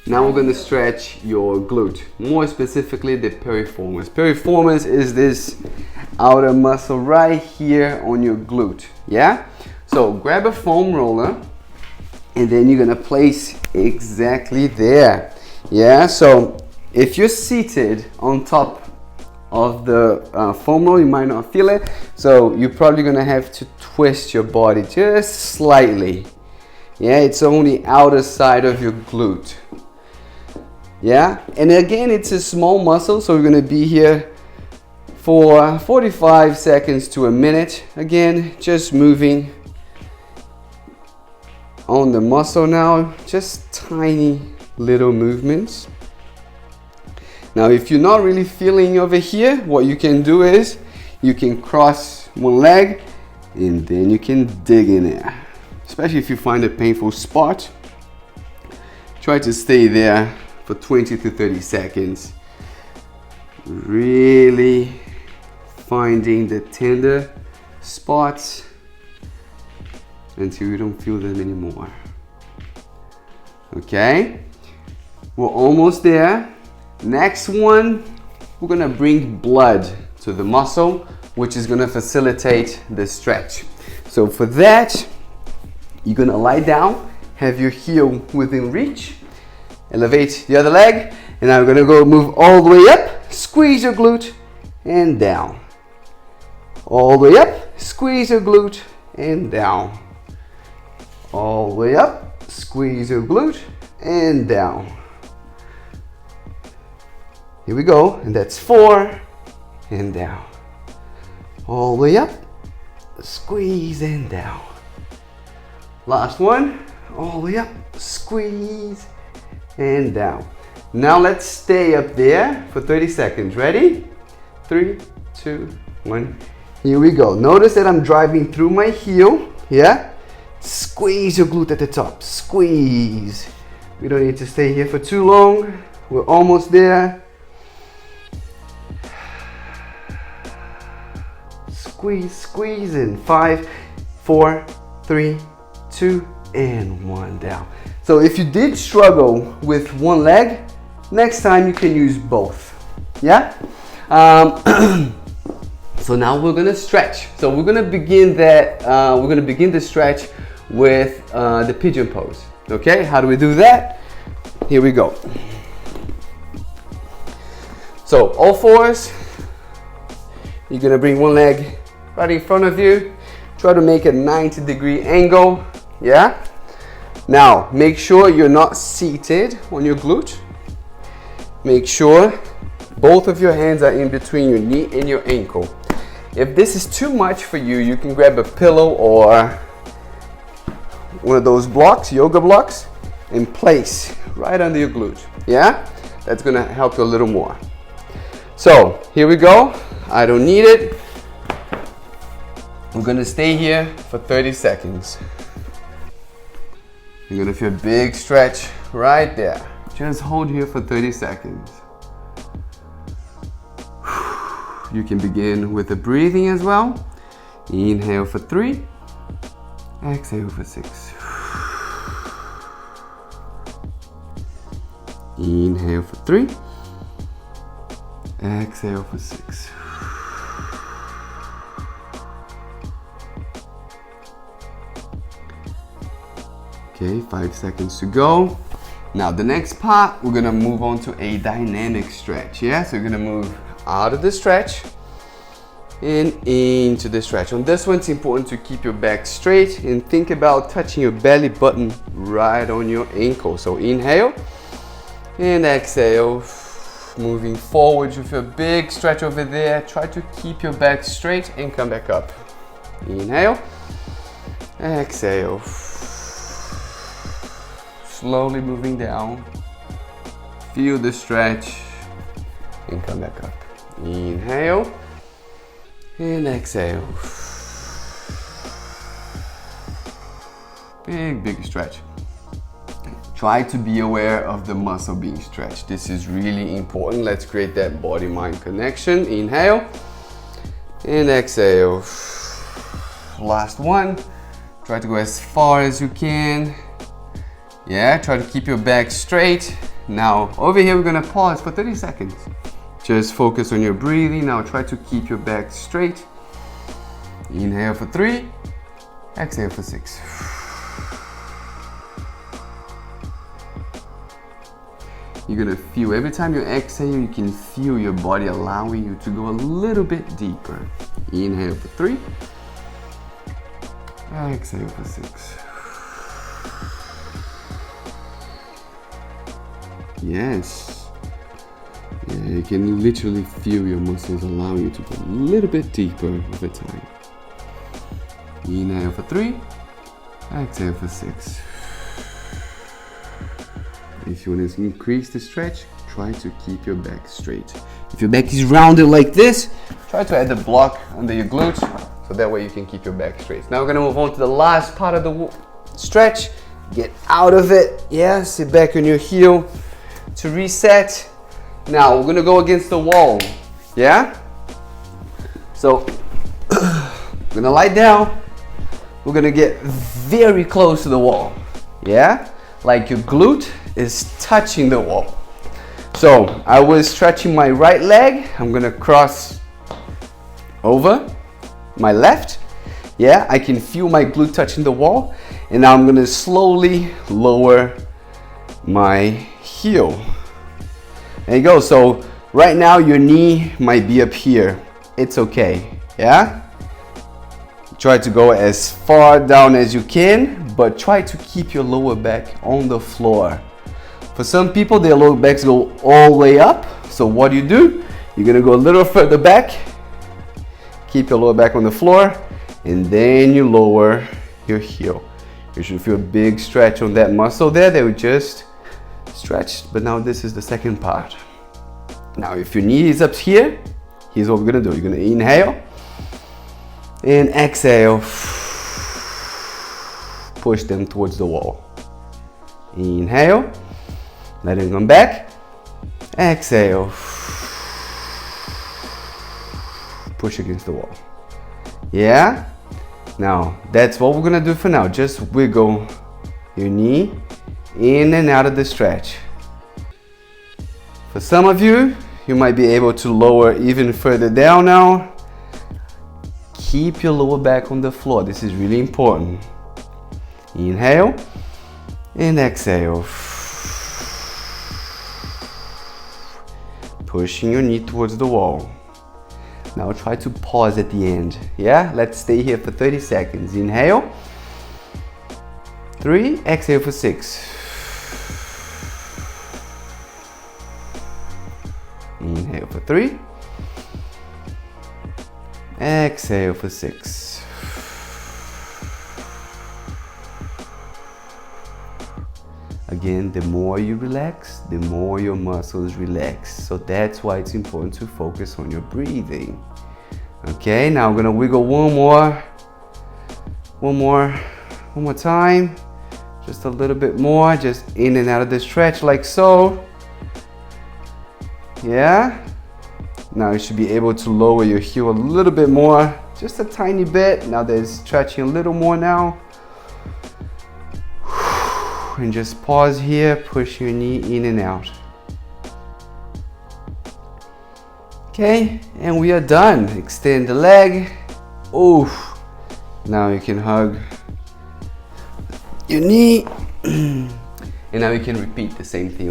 Now we're going to stretch your glute, more specifically the piriformis. Piriformis is this outer muscle right here on your glute, yeah? So grab a foam roller and then you're going to place exactly there, yeah? So if you're seated on top of the foam roller, you might not feel it, so you're probably going to have to twist your body just slightly, yeah? It's only outer side of your glute. Yeah, and again, it's a small muscle, so we're going to be here for 45 seconds to a minute. Again, just moving on the muscle now, just tiny little movements. Now, if you're not really feeling over here, what you can do is you can cross one leg and then you can dig in there. Especially if you find a painful spot, try to stay there for 20 to 30 seconds. Really finding the tender spots until you don't feel them anymore. Okay, we're almost there. Next one, we're gonna bring blood to the muscle, which is gonna facilitate the stretch. So for that, you're gonna lie down, have your heel within reach, elevate the other leg, and now we're gonna go move all the way up, squeeze your glute, and down. All the way up, squeeze your glute, and down. All the way up, squeeze your glute, and down. Here we go, and that's 4, and down. All the way up, squeeze, and down. Last one, all the way up, squeeze, and down. Now let's stay up there for 30 seconds. Ready? 3, 2, 1. Here we go. Notice that I'm driving through my heel. Yeah? Squeeze your glute at the top. Squeeze. We don't need to stay here for too long. We're almost there. Squeeze, squeeze in 5, 4, 3, 2, and 1 down. So if you did struggle with one leg, next time you can use both. Yeah? So now we're gonna stretch. So we're gonna begin that. We're gonna begin the stretch with the pigeon pose. Okay? How do we do that? Here we go. So all fours. You're gonna bring one leg right in front of you. Try to make a 90-degree angle. Yeah? Now, make sure you're not seated on your glute. Make sure both of your hands are in between your knee and your ankle. If this is too much for you, you can grab a pillow or one of those blocks, yoga blocks, and place right under your glute. Yeah? That's gonna help you a little more. So, here we go. I don't need it. We're gonna stay here for 30 seconds. You're gonna feel a big stretch right there. Just hold here for 30 seconds. You can begin with the breathing as well. Inhale for 3, exhale for 6. Inhale for 3, exhale for 6. Okay, 5 seconds to go. Now the next part, we're gonna move on to a dynamic stretch. Yeah, so you're gonna move out of the stretch and into the stretch. On this one, it's important to keep your back straight and think about touching your belly button right on your ankle. So inhale and exhale. Moving forward, you feel a big stretch over there. Try to keep your back straight and come back up. Inhale, exhale. Slowly moving down. Feel the stretch and come back up. Inhale and exhale. Big stretch. Try to be aware of the muscle being stretched. This is really important. Let's create that body-mind connection. Inhale and exhale. Last one. Try to go as far as you can. Yeah, try to keep your back straight Now, over here, we're gonna pause for 30 seconds. Just focus on your breathing. Now try to keep your back straight. Inhale for 3, exhale for 6. You're gonna feel, every time you exhale, you can feel your body allowing you to go a little bit deeper. Inhale for 3, exhale for 6. Yes. Yeah, you can literally feel your muscles allowing you to go a little bit deeper over time. Inhale for 3, exhale for 6. If you want to increase the stretch, try to keep your back straight. If your back is rounded like this, try to add the block under your glutes, so that way you can keep your back straight. Now we're gonna move on to the last part of the stretch. Get out of it, yeah, sit back on your heel to reset. Now we're gonna go against the wall, yeah? So, we're gonna lie down. We're gonna get very close to the wall, yeah? Like your glute is touching the wall. So I was stretching my right leg. I'm gonna cross over my left. Yeah, I can feel my glute touching the wall. And now I'm gonna slowly lower my heel. There you go. So right now your knee might be up here. It's okay, yeah? Try to go as far down as you can, but try to keep your lower back on the floor. For some people, their lower backs go all the way up. So what do? You're gonna go a little further back, keep your lower back on the floor, and then you lower your heel. You should feel a big stretch on that muscle there. They were just stretched, but now this is the second part. Now, if your knee is up here, here's what we're gonna do. You're gonna inhale and exhale. Push them towards the wall. Inhale, let them come back. Exhale. Push against the wall. Yeah? Now, that's what we're gonna do for now. Just wiggle your knee in and out of the stretch. For some of you, you might be able to lower even further down now. Keep your lower back on the floor. This is really important. Inhale and exhale. Pushing your knee towards the wall. Now try to pause at the end. Yeah, let's stay here for 30 seconds. Inhale, 3, exhale for 6. Inhale for 3, exhale for 6. Again, the more you relax, the more your muscles relax. So that's why it's important to focus on your breathing. Okay, now I'm gonna wiggle one more time. Just a little bit more, just in and out of the stretch like so. Yeah. Now you should be able to lower your heel a little bit more, just a tiny bit. Now there's stretching a little more now. And just pause here, push your knee in and out. Okay, and we are done. Extend the leg. Oof. Now you can hug your knee. And now you can repeat the same thing.